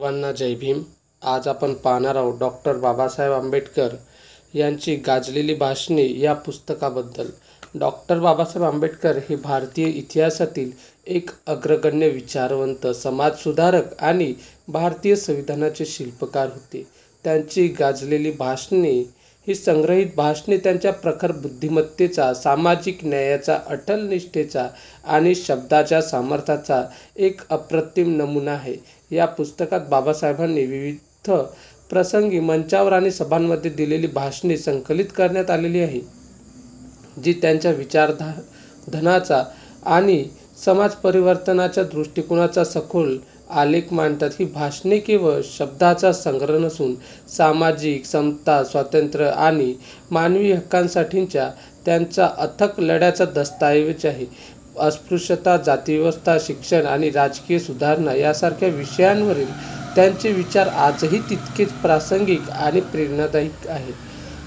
सर्वांना जय भीम. आज आपण पाहणार आहोत डॉक्टर बाबासाहेब आंबेडकर यांची गाजलेली भाषणे या पुस्तकाबद्दल. डॉक्टर बाबासाहेब आंबेडकर हे भारतीय इतिहासातील एक अग्रगण्य विचारवंत, समाजसुधारक आणि भारतीय संविधानाचे शिल्पकार होते. त्यांची गाजलेली भाषणे ही संग्रहित भाषणे त्यांच्या प्रखर बुद्धिमत्तेचा, सामाजिक न्यायाचा, अटल निष्ठेचा आणि शब्दाच्या सामर्थ्याचा एक अप्रतिम नमुना आहे. या पुस्तकात बाबासाहेबांनी विविध प्रसंगी मंचावर आणि सभांमध्ये दिलेली भाषणे संकलित करण्यात आलेली आहे, जी त्यांच्या विचारधनाचा आणि समाज परिवर्तनाच्या दृष्टिकोनाचा सखोल आलेख मांडतात. ही भाषणे केवळ शब्दाचा संग्रह नसून सामाजिक समता, स्वातंत्र्य आणि मानवी हक्कांसाठीच्या त्यांच्या अथक लढ्याचा दस्तऐवज आहे. अस्पृश्यता, जातीव्यवस्था, शिक्षण आणि राजकीय सुधारणा यासारख्या विषयांवरील त्यांचे विचार आजही तितकेच प्रासंगिक आणि प्रेरणादायी आहेत.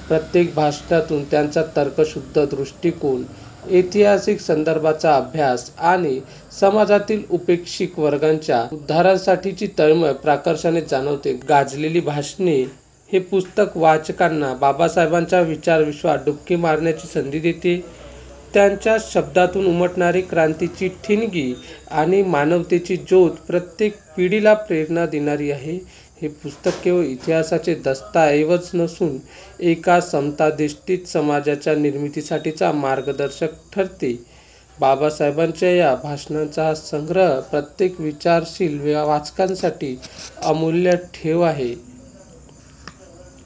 प्रत्येक भाषणातून त्यांचा तर्कशुद्ध दृष्टिकोन, ऐतिहासिक संदर्भाचा अभ्यास आणि समाजातील उपेक्षित वर्गांच्या उद्धारासाठीची तळमळ प्रकर्षाने जाणवते. गाजलेली भाषणे हे पुस्तक वाचकांना बाबासाहेबांच्या विचारविश्वात डुबकी मारण्याची संधी देते. त्यांच्या शब्दातून उमटणारी क्रांतीची ठिणगी आणि मानवतेची ज्योत प्रत्येक पिढीला प्रेरणा देणारी आहे. हे पुस्तक केवळ इतिहासाचे दस्तऐवज नसून एका समताधिष्ठित समाजाच्या निर्मितीसाठीचा मार्गदर्शक ठरते. बाबासाहेबांच्या या भाषणांचा संग्रह प्रत्येक विचारशील वाचकांसाठी अमूल्य ठेव आहे.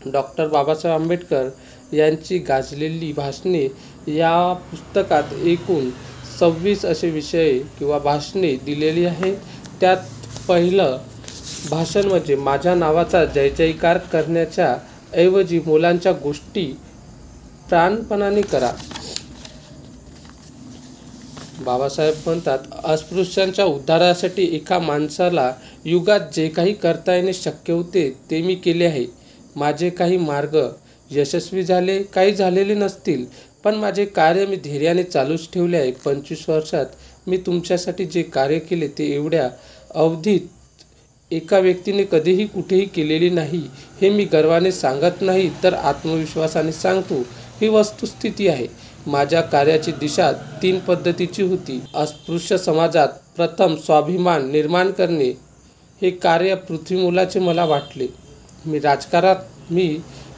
डॉक्टर बाबासाहेब आंबेडकर यांची गाजलेली भाषणे या पुस्तकात एकूण 26 असे विषय किंवा भाषणे दिलेली आहे. त्यात पहिलं भाषण म्हणजे माझ्या नावाचा जय जयकार करण्याच्या ऐवजी मुलांच्या गोष्टी प्राणपणाने करा. बाबासाहेब म्हणतात, अस्पृश्यांच्या उद्धारासाठी एका माणसाला युगात जे काही करता येणे शक्य होते ते मी केले आहे. माझे काही मार्ग यशस्वी झाले, काही झालेले नसतील, पण माझे कार्य मी धैर्याने चालूच ठेवले आहे. 25 वर्षात मी तुमच्यासाठी जे कार्य केले ते एवढ्या अवधीत एका व्यक्तीने कधीही कुठेही केलेले नाही. हे मी गर्वाने सांगत नाही, तर आत्मविश्वासाने सांगतो. ही वस्तुस्थिती आहे. माझ्या कार्याची दिशा 3 पद्धतीची होती. अस्पृश्य समाजात प्रथम स्वाभिमान निर्माण करणे हे कार्य पृथ्वीमोलाचे मला वाटले. मी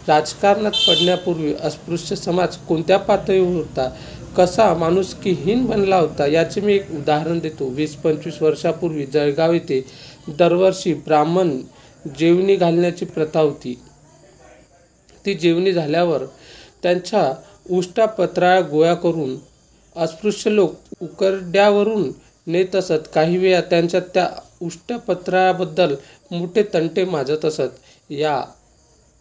राजकारणात पडण्यापूर्वी अस्पृश्य समाज कोणत्या पातळीवर होता, कसा माणुसकीहीन बनला होता, याचे मी एक उदाहरण देतो. 20-25 वर्षापूर्वी जळगाव येथे दरवर्षी ब्राह्मण जेवणी घालण्याची प्रथा होती. ती जेवणी झाल्यावर त्यांच्या उष्टापत्राळ्या गोळा करून अस्पृश्य लोक उकरड्यावरून नेत असत. काही वेळा त्यांच्या त्या उष्टापत्राळ्याबद्दल मोठे तंटे माजत असत. या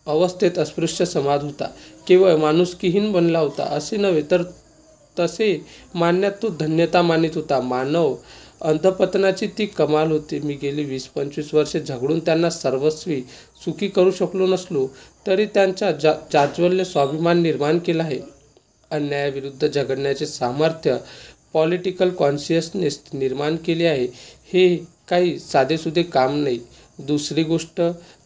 अवस्थेत अस्पृश्य समाज होता. केवळ माणुसकीहीन बनला होता असे नव्हे, तर तसे मानण्यात तो धन्यता मानित होता. मानव अधःपतनाची ती कमाल होती. मी गेली 20-25 वर्षे झगडून त्यांना सर्वस्वी सुखी करू शकलो नसलो, तरी त्यांच्या जाज्वल्य स्वाभिमान निर्माण केला आहे. अन्यायाविरुद्ध झगडण्याचे सामर्थ्य, पॉलिटिकल कॉन्शियसनेस निर्माण केले आहे. हे काही साधेसुधे काम नाही. दुसरी गोष्ट,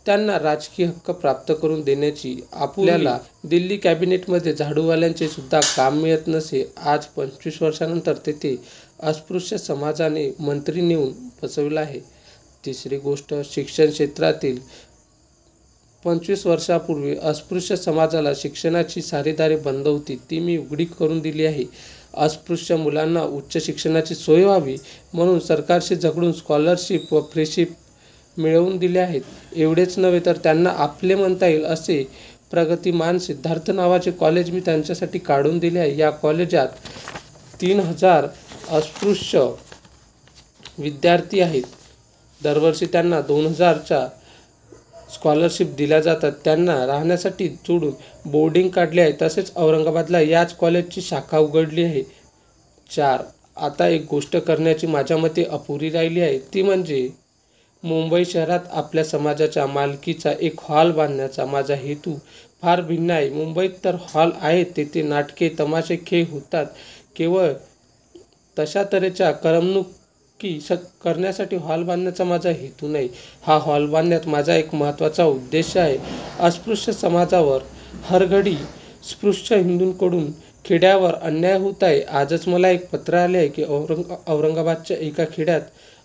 त्यांना राजकीय हक्क प्राप्त करून देण्याची. आपल्याला दिल्ली कॅबिनेटमध्ये झाडूवाल्यांचे सुद्धा काम मिळत नसे. आज 25 वर्षानंतर तेथे अस्पृश्य समाजाने मंत्री नेऊन बसविला आहे. तिसरी गोष्ट, शिक्षण क्षेत्रातील 25 वर्षापूर्वी अस्पृश्य समाजाला शिक्षणाची सारी दारे बंद होती, ती मी उघडी करून दिली आहे. अस्पृश्य मुलांना उच्च शिक्षणाची सोय व्हावी म्हणून सरकारशी झगडून स्कॉलरशिप व फ्रीशिप मिळवून दिले आहेत. एवढेच नव्हे, तर त्यांना आपले म्हणता येईल असे प्रगतिमान सिद्धार्थ नावाचे कॉलेज मी त्यांच्यासाठी काढून दिले आहे. या कॉलेजात 3000 अस्पृश्य विद्यार्थी आहेत. दरवर्षी त्यांना 2000च्या स्कॉलरशिप दिल्या जातात. त्यांना राहण्यासाठी जोडून बोर्डिंग काढले आहे. तसेच औरंगाबादला याच कॉलेजची शाखा उघडली आहे. 4. आता एक गोष्ट करण्याची माझ्या मते अपुरी राहिली आहे, ती म्हणजे मुंबई शहरात आपल्या समाजाच्या मालकीचा एक हॉल बांधण्याचा. माझा हेतू फार भिन्न आहे. मुंबईत तर हॉल आहेत, तेथे नाटके, तमाशे, खेळ होतात. केवळ तशा तऱ्हेच्या करमणूक करण्यासाठी हॉल बांधण्याचा माझा हेतू नाही. हा हॉल बांधण्यात माझा एक महत्त्वाचा उद्देश आहे. अस्पृश्य समाजावर हरघडी स्पृश्य हिंदूंकडून खेड्यावर अन्याय होत आहे. आजच मला एक पत्र आले आहे की औरंगाबादच्या एका खेड्यात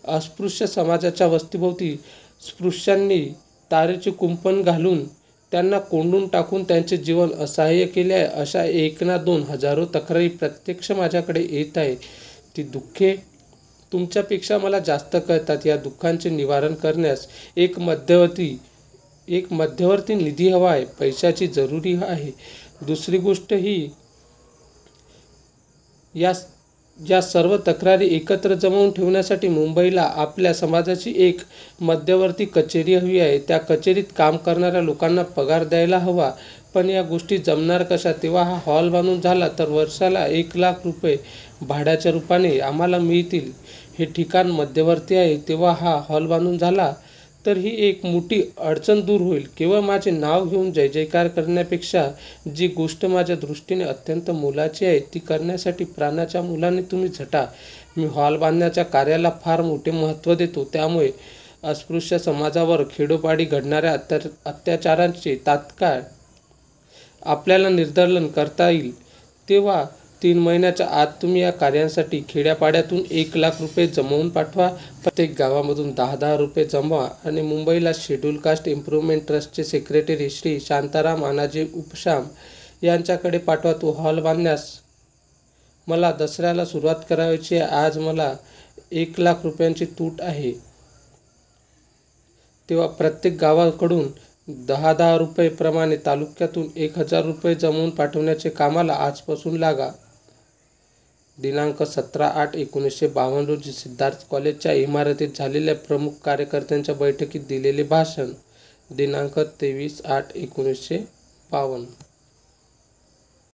अस्पृश्य समाजाच्या वस्तीभोवती स्पृश्यांनी तारेचे कुंपण घालून त्यांना कोंडून टाकून त्यांचे जीवन असह्य केले आहे. अशा एक ना दोन हजारो तक्रारी प्रत्यक्ष माझ्याकडे येत आहे. ती दुःखे तुमच्यापेक्षा मला जास्त कळतात. या दुःखांचे निवारण करण्यास एक मध्यवर्ती निधी हवा आहे. पैशाची जरुरी आहे. दुसरी गोष्ट ही या सर्व तक्रारी एकत्र जमवून ठेवण्यासाठी मुंबईला आपल्या समाजाची एक मध्यवर्ती कचेरी हवी आहे. त्या कचेरीत काम करणाऱ्या लोकांना पगार द्यायला हवा. पण या गोष्टी जमणार कशा? तेव्हा हा हॉल बांधून झाला तर वर्षाला 1,00,000 रुपये भाड्याच्या रूपाने आम्हाला मिळतील. हे ठिकाण मध्यवर्ती आहे. तेव्हा हा हॉल बांधून झाला तर ही एक मोठी अडचण दूर होईल. केवळ माझे नाव घेऊन जय जयकार करण्यापेक्षा जी गोष्ट माझ्या दृष्टीने अत्यंत मोलाची आहे ती करण्यासाठी प्राणाच्या मुलाने तुम्ही झटा. मी हॉल बांधण्याच्या कार्याला फार मोठे महत्त्व देतो. त्यामुळे अस्पृश्य समाजावर खेडोपाडी घडणाऱ्या अत्याचारांचे तात्काळ आपल्याला निर्दालन करता येईल. तेव्हा 3 महिन्याच्या आत तुम्ही या कार्यासाठी खेड्यापाड्यातून 1,00,000 रुपये जमवून पाठवा. प्रत्येक गावामधून 10-10 रुपये जमवा आणि मुंबईला शेड्यूल कास्ट इम्प्रूव्हमेंट ट्रस्टचे सेक्रेटरी श्री शांताराम अनाजी उपशाम यांच्याकडे पाठवा. तो हॉल बांधण्यास मला दसऱ्याला सुरुवात करायची आहे. आज मला 1,00,000 रुपयांची तूट आहे. तेव्हा प्रत्येक गावाकडून 10-10 रुपये प्रमाणे तालुक्यातून 1,000 रुपये जमवून पाठवण्याचे कामाला आजपासून लागा. दिनांक 17/8/1952 रोजी सिद्धार्थ कॉलेजच्या इमारतीत झालेल्या प्रमुख कार्यकर्त्यांच्या बैठकीत दिलेले भाषण. दिनांक 23/8/1952.